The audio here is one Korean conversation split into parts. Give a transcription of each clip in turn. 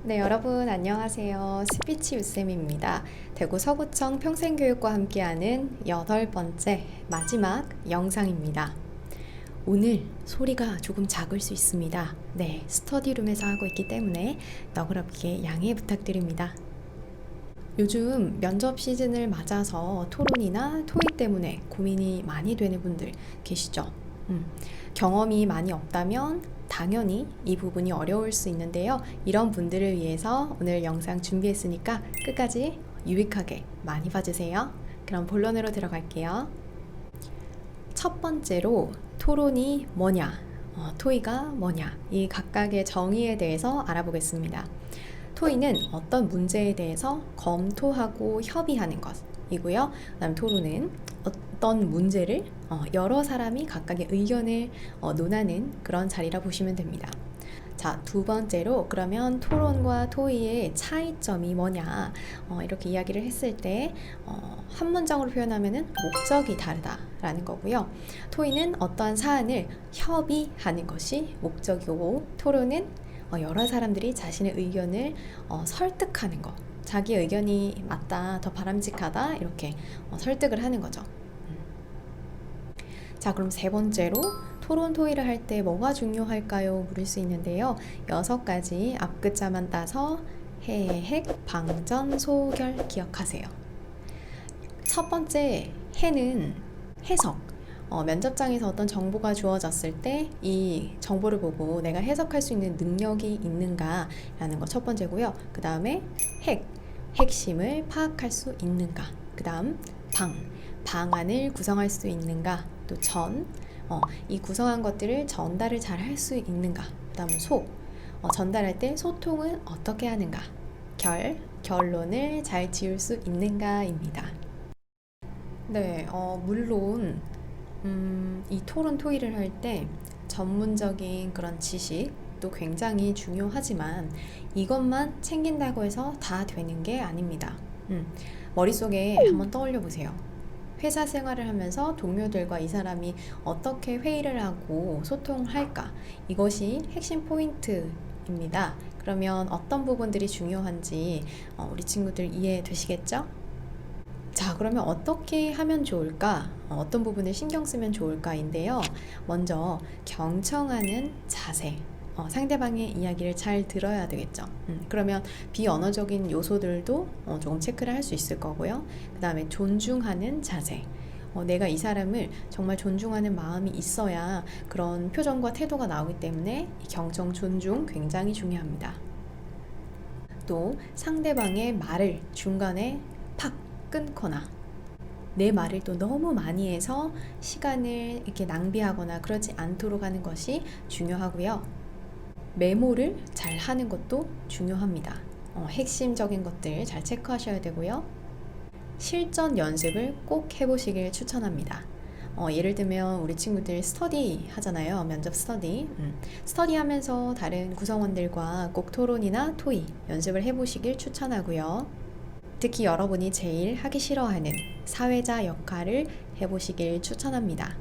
네, 여러분 안녕하세요. 스피치 유쌤입니다. 대구 서구청 평생교육과 함께하는 8번째 마지막 영상입니다. 오늘 소리가 조금 작을 수 있습니다. 네, 스터디룸에서 하고 있기 때문에 너그럽게 양해 부탁드립니다. 요즘 면접 시즌을 맞아서 토론이나 토익 때문에 고민이 많이 되는 분들 계시죠? 경험이 많이 없다면 당연히 이 부분이 어려울 수 있는데요. 이런 분들을 위해서 오늘 영상 준비했으니까 끝까지 유익하게 많이 봐주세요. 그럼 본론으로 들어갈게요. 첫 번째로 토론이 뭐냐, 토의가 뭐냐, 이 각각의 정의에 대해서 알아보겠습니다. 토의는 어떤 문제에 대해서 검토하고 협의하는 것이고요. 그다음 토론은 어떤 문제를 여러 사람이 각각의 의견을 논하는 그런 자리라 보시면 됩니다. 자, 두 번째로 그러면 토론과 토의의 차이점이 뭐냐, 이렇게 이야기를 했을 때 한 문장으로 표현하면은 목적이 다르다라는 거고요. 토의는 어떠한 사안을 협의하는 것이 목적이고, 토론은 여러 사람들이 자신의 의견을 설득하는 것, 자기 의견이 맞다, 더 바람직하다, 이렇게 설득을 하는 거죠. 자, 그럼 세 번째로 토론 토의를 할 때 뭐가 중요할까요? 물을 수 있는데요. 6가지 앞글자만 따서 해핵, 방전, 소결 기억하세요. 첫 번째 해는 해석. 면접장에서 어떤 정보가 주어졌을 때 이 정보를 보고 내가 해석할 수 있는 능력이 있는가 라는 거 첫 번째고요. 그 다음에 핵심을 파악할 수 있는가. 그 다음 방안을 구성할 수 있는가. 또 이 구성한 것들을 전달을 잘 할 수 있는가. 그 다음 전달할 때 소통은 어떻게 하는가. 결론을 잘 지을 수 있는가입니다. 네, 물론 이 토론 토의를 할 때 전문적인 그런 지식도 굉장히 중요하지만 이것만 챙긴다고 해서 다 되는 게 아닙니다. 머릿속에 한번 떠올려 보세요. 회사 생활을 하면서 동료들과 이 사람이 어떻게 회의를 하고 소통할까? 이것이 핵심 포인트입니다. 그러면 어떤 부분들이 중요한지 우리 친구들 이해되시겠죠? 자, 그러면 어떻게 하면 좋을까? 어떤 부분을 신경 쓰면 좋을까인데요. 먼저 경청하는 자세. 상대방의 이야기를 잘 들어야 되겠죠. 그러면 비언어적인 요소들도 조금 체크를 할 수 있을 거고요. 그 다음에 존중하는 자세. 내가 이 사람을 정말 존중하는 마음이 있어야 그런 표정과 태도가 나오기 때문에 이 경청, 존중 굉장히 중요합니다. 또 상대방의 말을 중간에 팍 끊거나 내 말을 또 너무 많이 해서 시간을 이렇게 낭비하거나 그러지 않도록 하는 것이 중요하고요. 메모를 잘 하는 것도 중요합니다. 핵심적인 것들 잘 체크하셔야 되고요. 실전 연습을 꼭 해보시길 추천합니다. 예를 들면 우리 친구들 스터디 하잖아요. 면접 스터디. 스터디 하면서 다른 구성원들과 꼭 토론이나 토의 연습을 해보시길 추천하고요. 특히 여러분이 제일 하기 싫어하는 사회자 역할을 해보시길 추천합니다.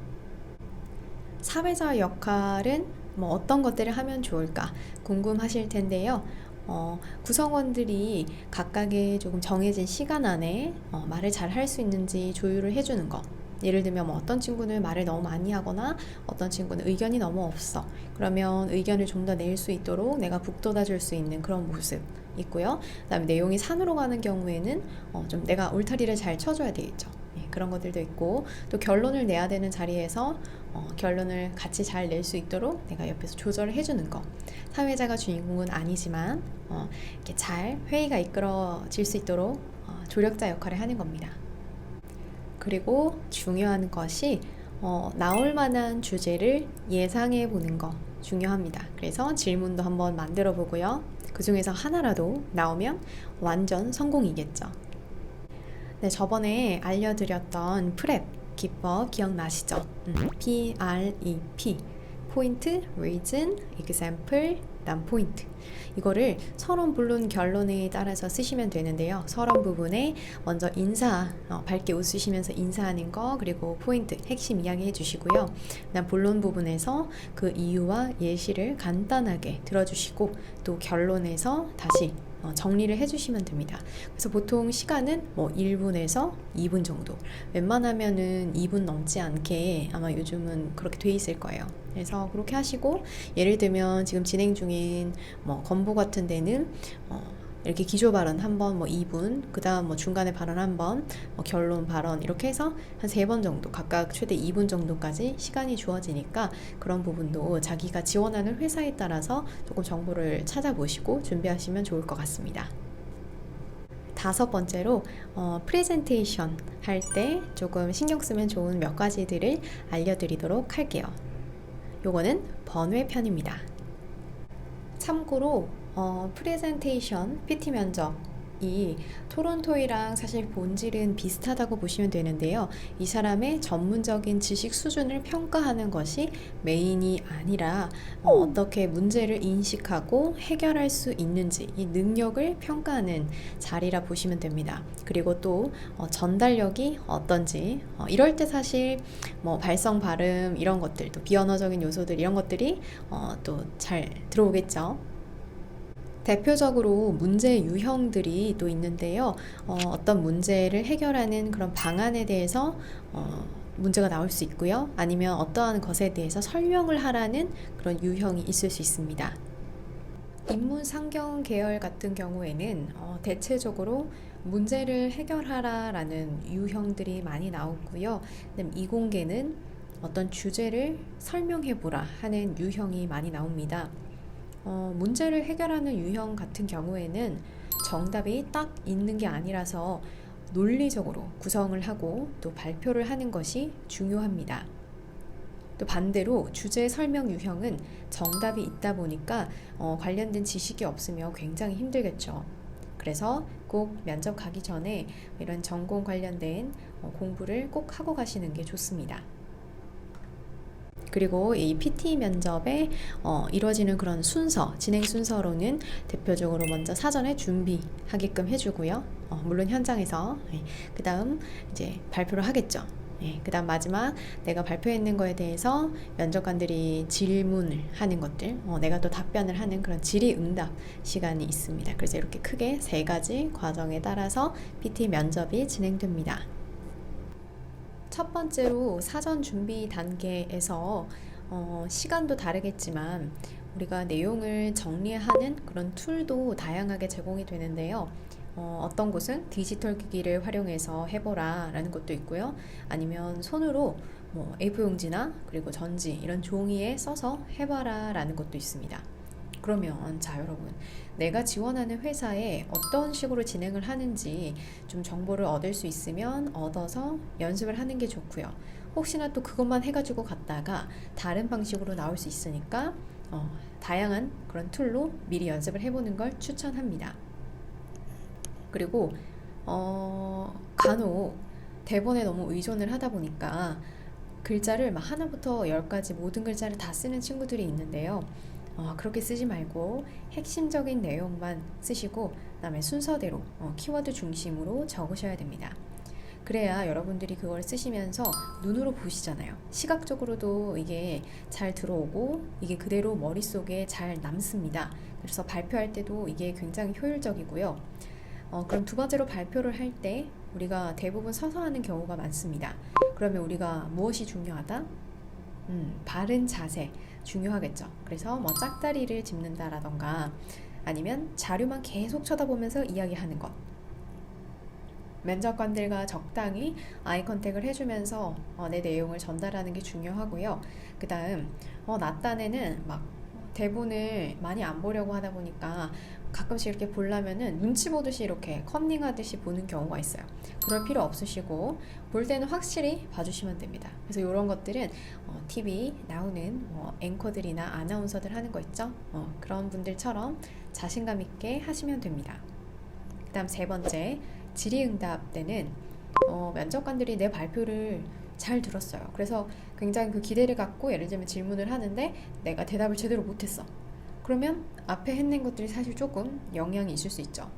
사회자 역할은 어떤 것들을 하면 좋을까 궁금하실 텐데요. 구성원들이 각각의 조금 정해진 시간 안에 말을 잘 할 수 있는지 조율을 해주는 것. 예를 들면 어떤 친구는 말을 너무 많이 하거나 어떤 친구는 의견이 너무 없어. 그러면 의견을 좀 더 낼 수 있도록 내가 북돋아 줄 수 있는 그런 모습 있고요. 그다음에 내용이 산으로 가는 경우에는 좀 내가 울타리를 잘 쳐줘야 되겠죠. 그런 것들도 있고, 또 결론을 내야 되는 자리에서 결론을 같이 잘 낼 수 있도록 내가 옆에서 조절을 해주는 거. 사회자가 주인공은 아니지만 이렇게 잘 회의가 이끌어질 수 있도록 조력자 역할을 하는 겁니다. 그리고 중요한 것이 나올 만한 주제를 예상해 보는 거 중요합니다. 그래서 질문도 한번 만들어 보고요. 그 중에서 하나라도 나오면 완전 성공이겠죠. 네, 저번에 알려드렸던 프랩 기법 기억나시죠? PREP 포인트, reason, example, 그다음 포인트. 이거를 서론, 본론, 결론에 따라서 쓰시면 되는데요. 서론 부분에 먼저 인사, 밝게 웃으시면서 인사하는 거, 그리고 포인트, 핵심 이야기 해주시고요. 그다음 본론 부분에서 그 이유와 예시를 간단하게 들어주시고, 또 결론에서 다시 정리를 해주시면 됩니다. 그래서 보통 시간은 뭐 1분에서 2분 정도, 웬만하면은 2분 넘지 않게 아마 요즘은 그렇게 돼 있을 거예요. 그래서 그렇게 하시고, 예를 들면 지금 진행 중인 뭐 건보 같은 데는 이렇게 기조 발언 한번 뭐 2분, 그 다음 뭐 중간에 발언 한번, 뭐 결론 발언, 이렇게 해서 한 3번 정도, 각각 최대 2분 정도까지 시간이 주어지니까 그런 부분도 자기가 지원하는 회사에 따라서 조금 정보를 찾아보시고 준비하시면 좋을 것 같습니다. 5번째로 프레젠테이션 할 때 조금 신경 쓰면 좋은 몇 가지들을 알려드리도록 할게요. 요거는 번외편입니다. 참고로 프레젠테이션, PT 면접이 토론 토의랑 사실 본질은 비슷하다고 보시면 되는데요. 이 사람의 전문적인 지식 수준을 평가하는 것이 메인이 아니라 어떻게 문제를 인식하고 해결할 수 있는지, 이 능력을 평가하는 자리라 보시면 됩니다. 그리고 또 전달력이 어떤지, 이럴 때 사실 뭐 발성, 발음 이런 것들, 또 비언어적인 요소들 이런 것들이 또 잘 들어오겠죠. 대표적으로 문제 유형들이 또 있는데요. 어떤 문제를 해결하는 그런 방안에 대해서 문제가 나올 수 있고요. 아니면 어떠한 것에 대해서 설명을 하라는 그런 유형이 있을 수 있습니다. 인문상경 계열 같은 경우에는 대체적으로 문제를 해결하라라는 유형들이 많이 나오고요. 그다음 이공계는 어떤 주제를 설명해보라 하는 유형이 많이 나옵니다. 문제를 해결하는 유형 같은 경우에는 정답이 딱 있는 게 아니라서 논리적으로 구성을 하고 또 발표를 하는 것이 중요합니다. 또 반대로 주제 설명 유형은 정답이 있다 보니까 관련된 지식이 없으면 굉장히 힘들겠죠. 그래서 꼭 면접 가기 전에 이런 전공 관련된 공부를 꼭 하고 가시는 게 좋습니다. 그리고 이 PT 면접에 이루어지는 그런 순서, 진행 순서로는 대표적으로 먼저 사전에 준비하게끔 해주고요. 물론 현장에서 그 다음 이제 발표를 하겠죠. 그 다음 마지막 내가 발표했는 거에 대해서 면접관들이 질문을 하는 것들, 내가 또 답변을 하는 그런 질의응답 시간이 있습니다. 그래서 이렇게 크게 3가지 과정에 따라서 PT 면접이 진행됩니다. 첫 번째로 사전 준비 단계에서 시간도 다르겠지만 우리가 내용을 정리하는 그런 툴도 다양하게 제공이 되는데요. 어떤 곳은 디지털 기기를 활용해서 해보라 라는 것도 있고요. 아니면 손으로 뭐 A4 용지나 그리고 전지 이런 종이에 써서 해봐라 라는 것도 있습니다. 그러면 자 여러분, 내가 지원하는 회사에 어떤 식으로 진행을 하는지 좀 정보를 얻을 수 있으면 얻어서 연습을 하는 게 좋고요. 혹시나 또 그것만 해가지고 갔다가 다른 방식으로 나올 수 있으니까 다양한 그런 툴로 미리 연습을 해보는 걸 추천합니다. 그리고 간혹 대본에 너무 의존을 하다 보니까 글자를 막 하나부터 10까지 모든 글자를 다 쓰는 친구들이 있는데요. 그렇게 쓰지 말고 핵심적인 내용만 쓰시고 그다음에 순서대로 키워드 중심으로 적으셔야 됩니다. 그래야 여러분들이 그걸 쓰시면서 눈으로 보시잖아요. 시각적으로도 이게 잘 들어오고 이게 그대로 머릿속에 잘 남습니다. 그래서 발표할 때도 이게 굉장히 효율적이고요. 그럼 두 번째로 발표를 할 때 우리가 대부분 서서 하는 경우가 많습니다. 그러면 우리가 무엇이 중요하다? 바른 자세 중요하겠죠. 그래서 뭐 짝다리를 짚는다라던가 아니면 자료만 계속 쳐다보면서 이야기하는 것, 면접관들과 적당히 아이 컨택을 해주면서 내 내용을 전달하는 게 중요하고요. 그 다음 낮단에는 막 대본을 많이 안 보려고 하다 보니까 가끔씩 이렇게 보려면은 눈치 보듯이 이렇게 컨닝하듯이 보는 경우가 있어요. 그럴 필요 없으시고 볼 때는 확실히 봐주시면 됩니다. 그래서 이런 것들은 TV 나오는 앵커들이나 아나운서들 하는 거 있죠? 그런 분들처럼 자신감 있게 하시면 됩니다. 그 다음 3번째, 질의응답 때는 면접관들이 내 발표를 잘 들었어요. 그래서 굉장히 그 기대를 갖고 예를 들면 질문을 하는데 내가 대답을 제대로 못했어. 그러면 앞에 해낸 것들이 사실 조금 영향이 있을 수 있죠.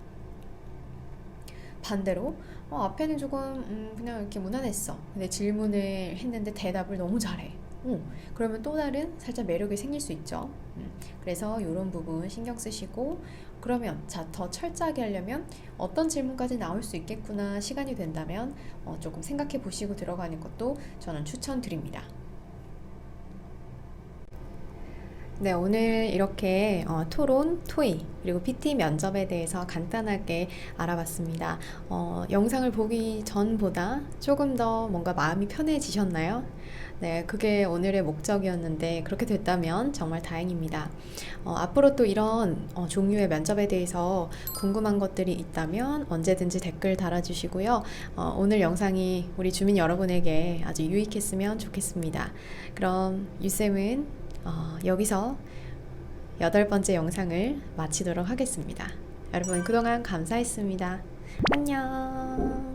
반대로 앞에는 조금 그냥 이렇게 무난했어. 근데 질문을 했는데 대답을 너무 잘해. 그러면 또 다른 살짝 매력이 생길 수 있죠. 그래서 이런 부분 신경 쓰시고, 그러면 자, 더 철저하게 하려면 어떤 질문까지 나올 수 있겠구나 시간이 된다면 조금 생각해 보시고 들어가는 것도 저는 추천드립니다. 네, 오늘 이렇게 토론, 토익, 그리고 PT 면접에 대해서 간단하게 알아봤습니다. 영상을 보기 전보다 조금 더 뭔가 마음이 편해지셨나요? 네, 그게 오늘의 목적이었는데 그렇게 됐다면 정말 다행입니다. 앞으로 또 이런 종류의 면접에 대해서 궁금한 것들이 있다면 언제든지 댓글 달아주시고요. 오늘 영상이 우리 주민 여러분에게 아주 유익했으면 좋겠습니다. 그럼 유쌤은 여기서 8번째 영상을 마치도록 하겠습니다. 여러분 그동안 감사했습니다. 안녕.